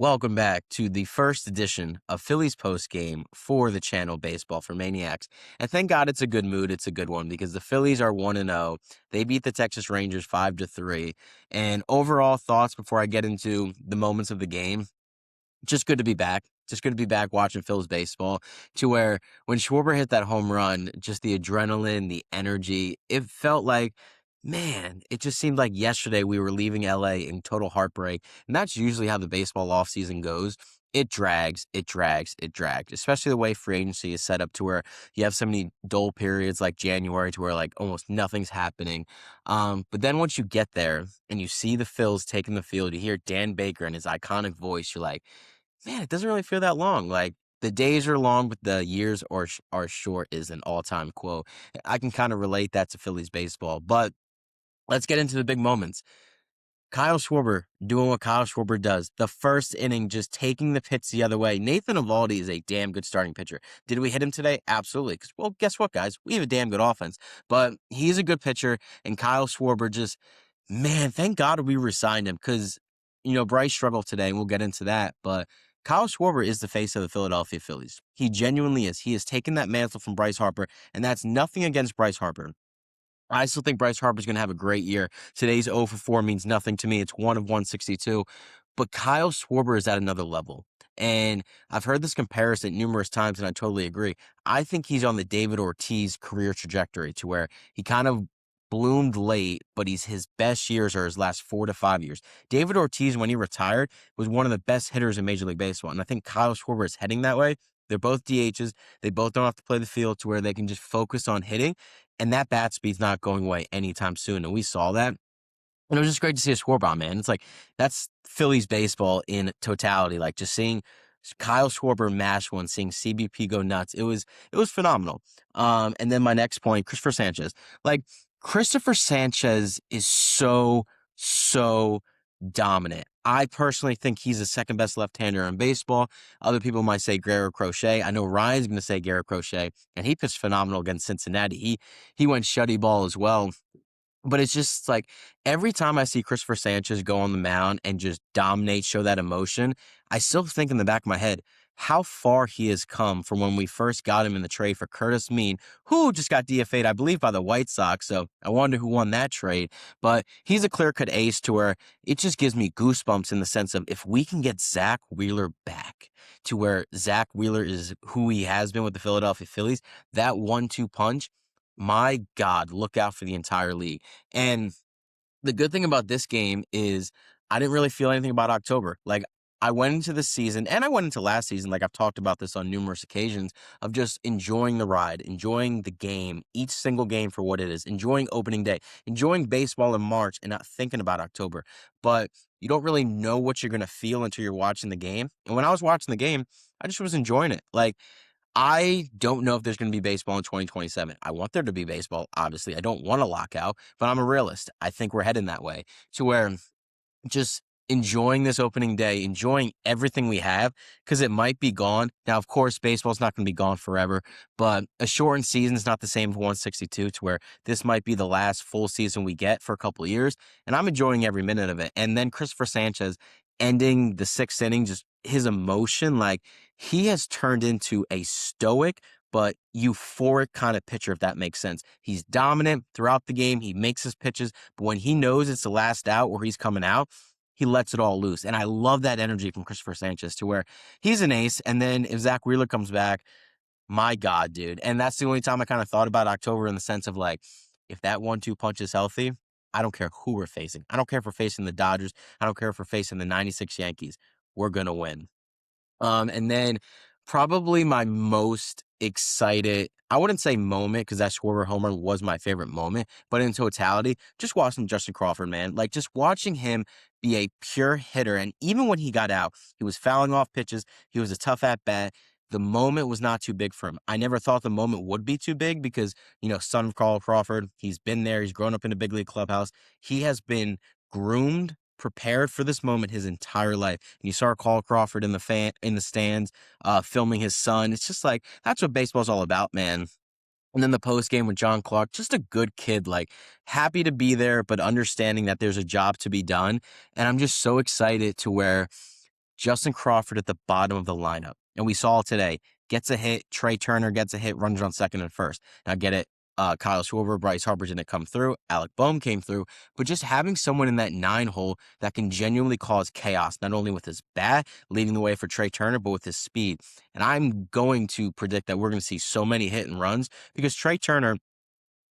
Welcome back to the first edition of Phillies Post Game for the channel Baseball for Maniacs. And thank God it's a good mood. It's a good one because the Phillies are 1-0. They beat the Texas Rangers 5-3. And overall thoughts before I get into the moments of the game, just good to be back. Just good to be back watching Phillies baseball to where when Schwarber hit that home run, just the adrenaline, the energy, it felt like, man, it just seemed like yesterday we were leaving LA in total heartbreak. And that's usually how the baseball offseason goes. It drags, it drags, it drags, especially the way free agency is set up to where you have so many dull periods like January to where like almost nothing's happening. But then once you get there and you see the Phils taking the field, you hear Dan Baker and his iconic voice, you're like, man, it doesn't really feel that long. Like the days are long, but the years are short is an all-time quote. I can kind of relate that to Phillies baseball, but let's get into the big moments. Kyle Schwarber doing what Kyle Schwarber does. The first inning, just taking the pitch the other way. Nathan Eovaldi is a damn good starting pitcher. Did we hit him today? Absolutely. Because, well, guess what, guys? We have a damn good offense. But he's a good pitcher, and Kyle Schwarber just, man, thank God we re-signed him because, Bryce struggled today, and we'll get into that. But Kyle Schwarber is the face of the Philadelphia Phillies. He genuinely is. He has taken that mantle from Bryce Harper, and that's nothing against Bryce Harper. I still think Bryce Harper's going to have a great year. Today's 0 for 4 means nothing to me. It's 1 of 162. But Kyle Schwarber is at another level. And I've heard this comparison numerous times, and I totally agree. I think he's on the David Ortiz career trajectory to where he kind of bloomed late, but his best years are his last 4 to 5 years. David Ortiz, when he retired, was one of the best hitters in Major League Baseball. And I think Kyle Schwarber is heading that way. They're both DHs. They both don't have to play the field to where they can just focus on hitting. And that bat speed's not going away anytime soon. And we saw that. And it was just great to see a Schwarber, man. It's like, that's Phillies baseball in totality. Like, just seeing Kyle Schwarber mash one, seeing CBP go nuts. It was phenomenal. And then my next point, Christopher Sanchez. Like, Christopher Sanchez is so dominant. I personally think he's the second best left-hander in baseball. Other people might say Garrett Crochet. I know Ryan's going to say Garrett Crochet, and he pitched phenomenal against Cincinnati. He went shutty ball as well. But it's just like every time I see Christopher Sanchez go on the mound and just dominate, show that emotion, I still think in the back of my head how far he has come from when we first got him in the trade for Curtis Mean, who just got DFA'd, I believe, by the White Sox. So I wonder who won that trade. But he's a clear-cut ace to where it just gives me goosebumps in the sense of if we can get Zach Wheeler back to where Zach Wheeler is who he has been with the Philadelphia Phillies, that 1-2 punch, my God, look out for the entire league. And the good thing about this game is I didn't really feel anything about October. Like, I went into the season and I went into last season, like I've talked about this on numerous occasions, of just enjoying the ride, enjoying the game, each single game for what it is, enjoying opening day, enjoying baseball in March and not thinking about October. But you don't really know what you're going to feel until you're watching the game. And when I was watching the game, I just was enjoying it. Like, I don't know if there's going to be baseball in 2027. I want there to be baseball, obviously. I don't want a lockout, but I'm a realist. I think we're heading that way to where just enjoying this opening day, enjoying everything we have, because it might be gone. Now, of course, baseball's not going to be gone forever, but a shortened season is not the same as 162 to where this might be the last full season we get for a couple of years, and I'm enjoying every minute of it. And then Christopher Sanchez ending the sixth inning, just his emotion, like he has turned into a stoic but euphoric kind of pitcher, if that makes sense. He's dominant throughout the game. He makes his pitches, but when he knows it's the last out or he's coming out, he lets it all loose. And I love that energy from Christopher Sanchez to where he's an ace. And then if Zach Wheeler comes back, my God, dude. And that's the only time I kind of thought about October in the sense of like, if that 1-2 punch is healthy, I don't care who we're facing. I don't care if we're facing the Dodgers. I don't care if we're facing the 96 Yankees. We're going to win. And then probably my most excited, I wouldn't say moment because that Schwarber homer was my favorite moment, but in totality, just watching Justin Crawford, man, like just watching him be a pure hitter. And even when he got out, he was fouling off pitches. He was a tough at bat. The moment was not too big for him. I never thought the moment would be too big because, son of Carl Crawford, he's been there. He's grown up in a big league clubhouse. He has been groomed, prepared for this moment his entire life. And you saw Carl Crawford in the stands, filming his son. It's just like that's what baseball's all about, man. And then the post game with John Clark, just a good kid, like happy to be there, but understanding that there's a job to be done. And I'm just so excited to where Justin Crawford at the bottom of the lineup. And we saw today, gets a hit, Trey Turner gets a hit, runs on second and first. Now get it, Kyle Schwarber, Bryce Harper didn't come through, Alec Boehm came through, but just having someone in that 9 hole that can genuinely cause chaos, not only with his bat, leading the way for Trey Turner, but with his speed. And I'm going to predict that we're going to see so many hit and runs because Trey Turner,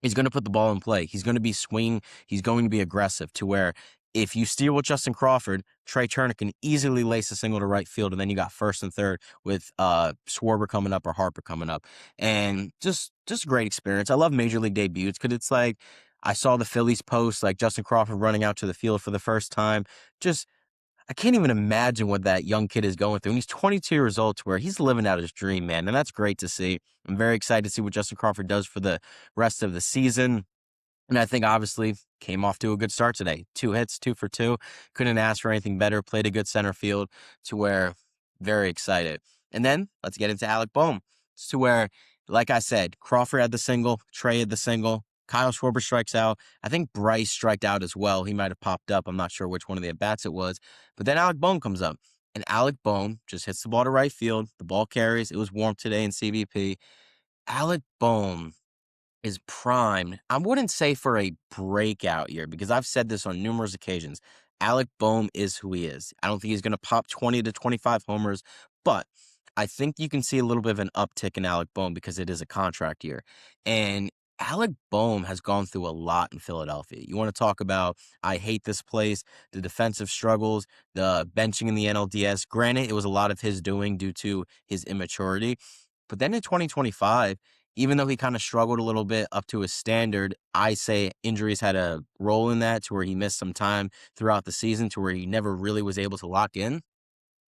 he's going to put the ball in play. He's going to be swinging. He's going to be aggressive to where if you steal with Justin Crawford, Trey Turner can easily lace a single to right field, and then you got first and third with Schwarber coming up or Harper coming up. And just a great experience. I love Major League debuts because it's like I saw the Phillies post, like Justin Crawford running out to the field for the first time. Just I can't even imagine what that young kid is going through. And he's 22 years old to where he's living out his dream, man. And that's great to see. I'm very excited to see what Justin Crawford does for the rest of the season. And I think obviously came off to a good start today. 2 hits, 2 for 2. Couldn't ask for anything better. Played a good center field to where very excited. And then let's get into Alec Boehm. It's to where, like I said, Crawford had the single, Trey had the single, Kyle Schwarber strikes out. I think Bryce striked out as well. He might have popped up. I'm not sure which one of the at-bats it was. But then Alec Boehm comes up. And Alec Boehm just hits the ball to right field. The ball carries. It was warm today in CBP. Alec Boehm is primed. I wouldn't say for a breakout year because I've said this on numerous occasions. Alec Boehm is who he is. I don't think he's going to pop 20 to 25 homers, but I think you can see a little bit of an uptick in Alec Boehm because it is a contract year. And Alec Boehm has gone through a lot in Philadelphia. You want to talk about, I hate this place, the defensive struggles, the benching in the NLDS. Granted, it was a lot of his doing due to his immaturity. But then in 2025, even though he kind of struggled a little bit up to his standard, I say injuries had a role in that to where he missed some time throughout the season to where he never really was able to lock in.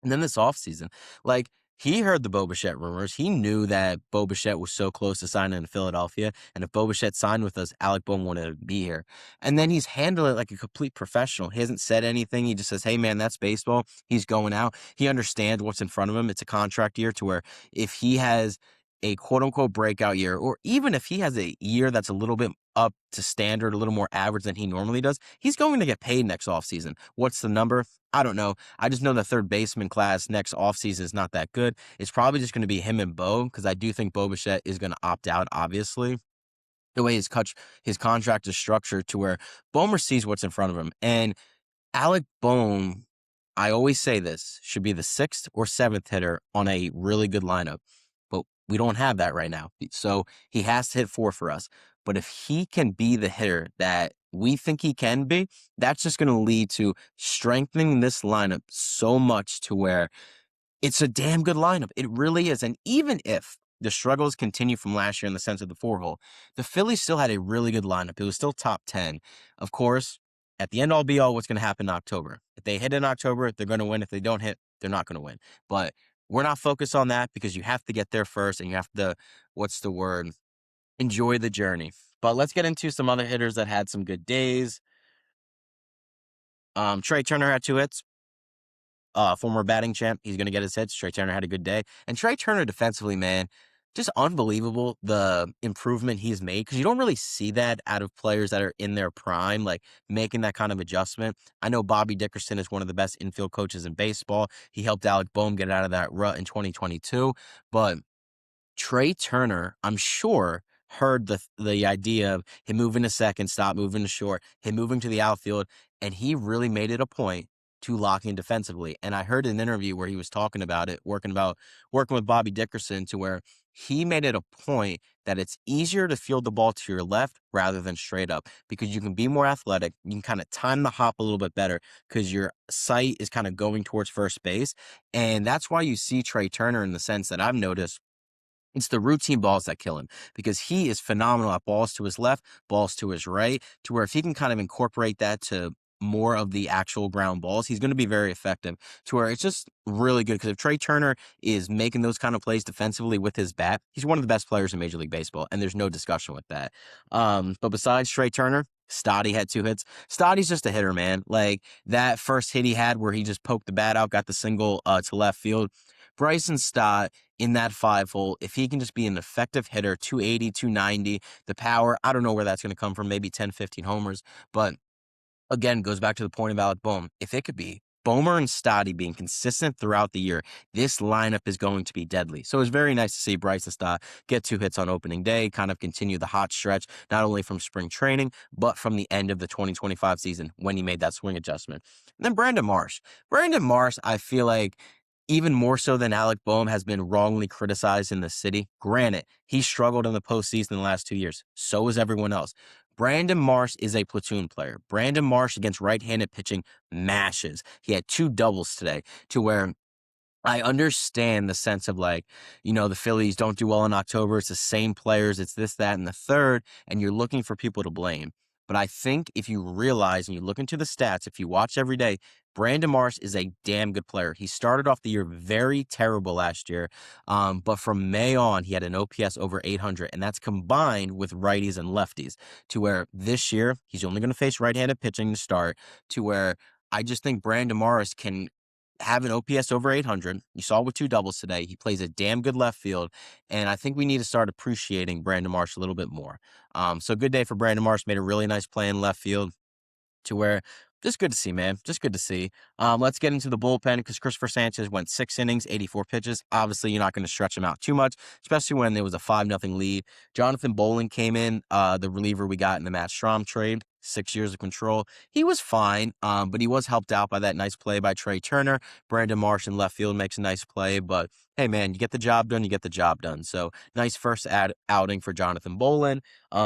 And then this offseason, like he heard the Bo Bichette rumors. He knew that Bo Bichette was so close to signing in Philadelphia. And if Bo Bichette signed with us, Alec Boehm wouldn't be here. And then he's handled it like a complete professional. He hasn't said anything. He just says, hey, man, that's baseball. He's going out. He understands what's in front of him. It's a contract year to where if he has a quote unquote breakout year, or even if he has a year that's a little bit up to standard, a little more average than he normally does, he's going to get paid next offseason. What's the number? I don't know. I just know the third baseman class next offseason is not that good. It's probably just going to be him and Bo because I do think Bo Bichette is going to opt out, obviously. The way his contract is structured to where Boehmer sees what's in front of him. And Alec Boehm, I always say this, should be the 6th or 7th hitter on a really good lineup. But we don't have that right now. So he has to hit 4 for us. But if he can be the hitter that we think he can be, that's just going to lead to strengthening this lineup so much to where it's a damn good lineup. It really is. And even if the struggles continue from last year in the sense of the 4-hole, the Phillies still had a really good lineup. It was still top 10. Of course, at the end all be all, what's going to happen in October? If they hit in October, they're going to win. If they don't hit, they're not going to win. But we're not focused on that because you have to get there first and you have to, what's the word? Enjoy the journey. But let's get into some other hitters that had some good days. Trey Turner had 2 hits. Former batting champ. He's going to get his hits. Trey Turner had a good day. And Trey Turner defensively, man, just unbelievable the improvement he's made because you don't really see that out of players that are in their prime, like making that kind of adjustment. I know Bobby Dickerson is one of the best infield coaches in baseball. He helped Alec Boehm get out of that rut in 2022. But Trey Turner, I'm sure, heard the idea of him moving to second, stop moving to short, him moving to the outfield, and he really made it a point to lock in defensively. And I heard an interview where he was talking about it, working with Bobby Dickerson to where he made it a point that it's easier to field the ball to your left rather than straight up because you can be more athletic. You can kind of time the hop a little bit better because your sight is kind of going towards first base. And that's why you see Trey Turner in the sense that I've noticed it's the routine balls that kill him because he is phenomenal at balls to his left, balls to his right, to where if he can kind of incorporate that to more of the actual ground balls, he's going to be very effective to where it's just really good because if Trey Turner is making those kind of plays defensively with his bat, he's one of the best players in Major League Baseball, and there's no discussion with that. But besides Trey Turner, Stotty had 2 hits. Stotty's just a hitter, man. Like that first hit he had where he just poked the bat out, got the single to left field. Bryson Stott in that 5-hole, if he can just be an effective hitter, 280, 290, the power, I don't know where that's going to come from, maybe 10, 15 homers. But again, goes back to the point of Alec Boehm. If it could be Bomer and Stotty being consistent throughout the year, this lineup is going to be deadly. So it's very nice to see Bryce and Stott get 2 hits on opening day, kind of continue the hot stretch, not only from spring training, but from the end of the 2025 season when he made that swing adjustment. And then Brandon Marsh. Brandon Marsh, I feel like, even more so than Alec Boehm, has been wrongly criticized in the city. Granted, he struggled in the postseason the last 2 years. So is everyone else. Brandon Marsh is a platoon player. Brandon Marsh against right-handed pitching mashes. He had 2 doubles today, to where I understand the sense of, like, the Phillies don't do well in October. It's the same players. It's this, that, and the third, and you're looking for people to blame. But I think if you realize and you look into the stats, if you watch every day, Brandon Marsh is a damn good player. He started off the year very terrible last year, but from May on, he had an OPS over 800, and that's combined with righties and lefties, to where this year he's only going to face right-handed pitching to start, to where I just think Brandon Morris can have an OPS over 800. You saw with 2 doubles today. He plays a damn good left field, and I think we need to start appreciating Brandon Marsh a little bit more. So good day for Brandon Marsh. Made a really nice play in left field, to where just good to see, man. Just good to see. Let's get into the bullpen, because Christopher Sanchez went 6 innings, 84 pitches. Obviously, you're not going to stretch him out too much, especially when there was a 5-0 lead. Jonathan Bolin came in, the reliever we got in the Matt Strahm trade. 6 years of control. He was fine, but he was helped out by that nice play by Trey Turner. Brandon Marsh in left field makes a nice play, but hey, man, you get the job done, you get the job done. So nice first outing for Jonathan Bolin.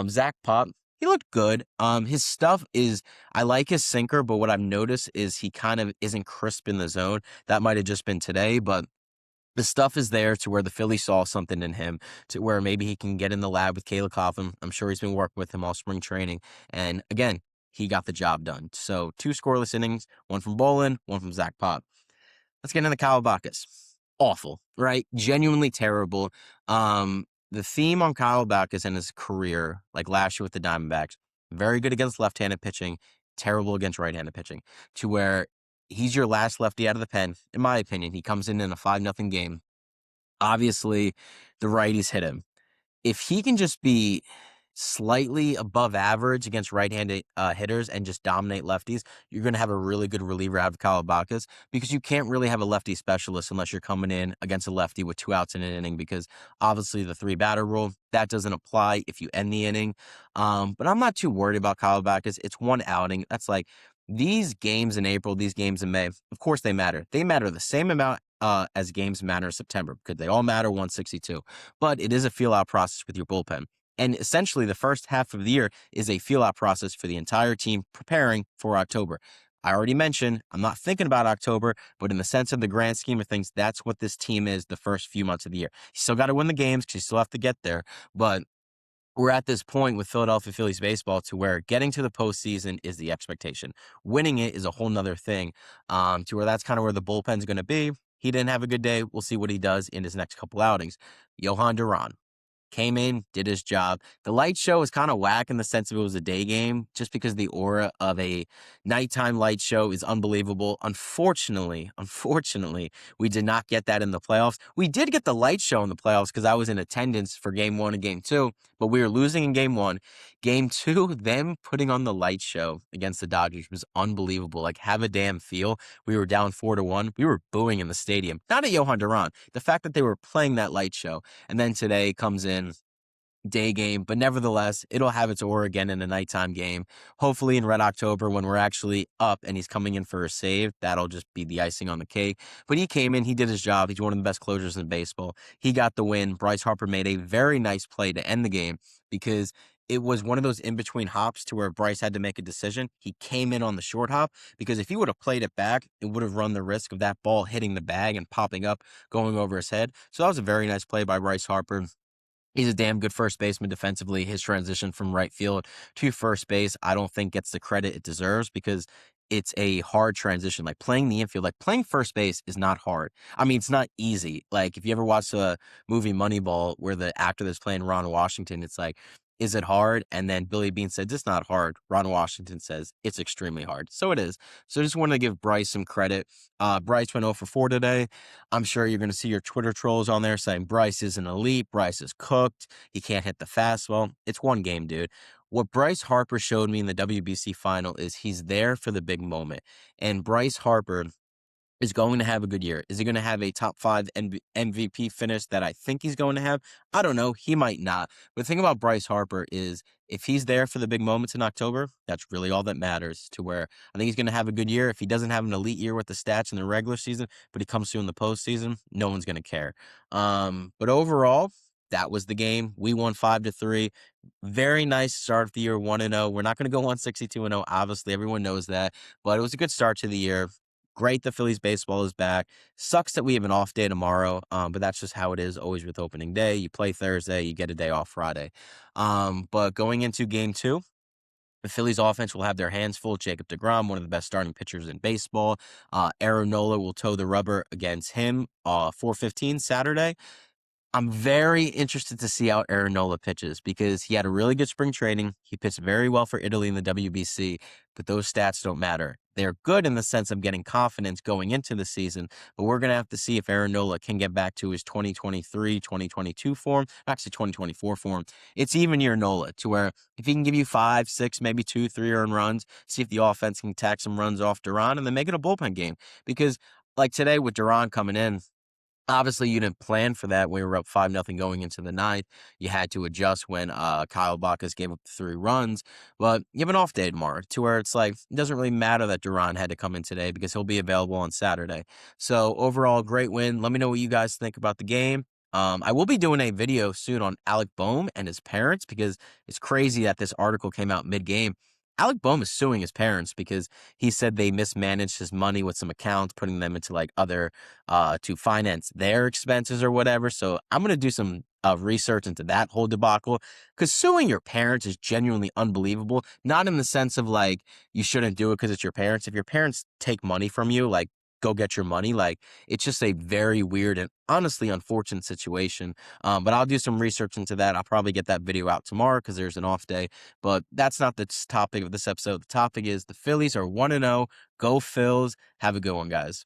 Zach Pop, he looked good. His stuff is, I like his sinker, but what I've noticed is he kind of isn't crisp in the zone. That might have just been today, but the stuff is there to where the Phillies saw something in him, to where maybe he can get in the lab with Caleb Coffin. I'm sure he's been working with him all spring training. And again, he got the job done. So 2 scoreless innings, 1 from Bolin, 1 from Zach Pop. Let's get into Kyle Backus. Awful, right? Genuinely terrible. The theme on Kyle Backus and his career, like last year with the Diamondbacks, very good against left-handed pitching, terrible against right-handed pitching, to where he's your last lefty out of the pen, in my opinion. He comes in a 5-0 game. Obviously, the righties hit him. If he can just be slightly above average against right-handed hitters and just dominate lefties, you're going to have a really good reliever out of Kyle Backus, because you can't really have a lefty specialist unless you're coming in against a lefty with 2 outs in an inning, because obviously the 3-batter rule, that doesn't apply if you end the inning. But I'm not too worried about Kyle Backus. It's 1 outing. That's like, these games in April, these games in May, of course they matter. They matter the same amount as games matter in September, because they all matter 162. But it is a feel-out process with your bullpen. And essentially, the first half of the year is a feel-out process for the entire team preparing for October. I already mentioned, I'm not thinking about October, but in the sense of the grand scheme of things, that's what this team is the first few months of the year. You still got to win the games, because you still have to get there. But we're at this point with Philadelphia Phillies baseball to where getting to the postseason is the expectation. Winning it is a whole nother thing, to where that's kind of where the bullpen's going to be. He didn't have a good day. We'll see what he does in his next couple outings. Johan Duran came in, did his job. The light show is kind of whack in the sense of it was a day game, just because the aura of a nighttime light show is unbelievable. Unfortunately, we did not get that in the playoffs. We did get the light show in the playoffs, because I was in attendance for game 1 and game 2, but we were losing in game 1. Game 2, them putting on the light show against the Dodgers was unbelievable. Like, have a damn feel. We were down 4-1. We were booing in the stadium. Not at Johan Duran. The fact that they were playing that light show. And then today comes in day game, but nevertheless, it'll have its aura again in a nighttime game. Hopefully in Red October, when we're actually up and he's coming in for a save, that'll just be the icing on the cake. But he came in, he did his job. He's one of the best closers in baseball. He got the win. Bryce Harper made a very nice play to end the game, because it was one of those in-between hops to where Bryce had to make a decision. He came in on the short hop, because if he would have played it back, it would have run the risk of that ball hitting the bag and popping up, going over his head. So that was a very nice play by Bryce Harper. He's a damn good first baseman defensively. His transition from right field to first base, I don't think gets the credit it deserves, because it's a hard transition. Like, playing the infield, like playing first base is not hard. I mean, it's not easy. Like, if you ever watched the movie Moneyball, where the actor that's playing Ron Washington, it's like, is it hard? And then Billy Bean said, it's not hard. Ron Washington says, it's extremely hard. So it is. So I just wanted to give Bryce some credit. Bryce went 0 for 4 today. I'm sure you're going to see your Twitter trolls on there saying Bryce is an elite. Bryce is cooked. He can't hit the fastball. It's one game, dude. What Bryce Harper showed me in the WBC final is he's there for the big moment. And Bryce Harper is going to have a good year. Is he going to have a top 5 MVP finish that I think he's going to have? I don't know. He might not. But the thing about Bryce Harper is if he's there for the big moments in October, that's really all that matters, to where I think he's going to have a good year. If he doesn't have an elite year with the stats in the regular season, but he comes through in the postseason, no one's going to care. But overall, that was the game. We won 5-3. Very nice start of the year, 1-0. We're not going to go on 62-0. Obviously, everyone knows that, but it was a good start to the year. Great, the Phillies baseball is back. Sucks that we have an off day tomorrow, but that's just how it is always with opening day. You play Thursday, you get a day off Friday. But going into game 2, the Phillies offense will have their hands full. Jacob deGrom, one of the best starting pitchers in baseball. Aaron Nola will toe the rubber against him 4:15 Saturday. I'm very interested to see how Aaron Nola pitches because he had a really good spring training. He pitched very well for Italy in the WBC, but those stats don't matter. They're good in the sense of getting confidence going into the season, but we're going to have to see if Aaron Nola can get back to his 2023, 2022 form, actually 2024 form. It's even year Nola, to where if he can give you 5, 6, maybe 2, 3 earned runs, see if the offense can tack some runs off Duran and then make it a bullpen game. Because like today with Duran coming in, obviously, you didn't plan for that. We were up 5-0 going into the ninth. You had to adjust when Kyle Bacchus gave up 3 runs. But you have an off day tomorrow, to where it's like, it doesn't really matter that Duran had to come in today because he'll be available on Saturday. So overall, great win. Let me know what you guys think about the game. I will be doing a video soon on Alec Boehm and his parents because it's crazy that this article came out mid-game. Alec Boehm is suing his parents because he said they mismanaged his money with some accounts, putting them into like other to finance their expenses or whatever. So I'm going to do some research into that whole debacle, because suing your parents is genuinely unbelievable. Not in the sense of like you shouldn't do it because it's your parents. If your parents take money from you, like go get your money. Like it's just a very weird and honestly unfortunate situation. But I'll do some research into that. I'll probably get that video out tomorrow because there's an off day. But that's not the topic of this episode. The topic is the Phillies are 1-0. Go Phils. Have a good one, guys.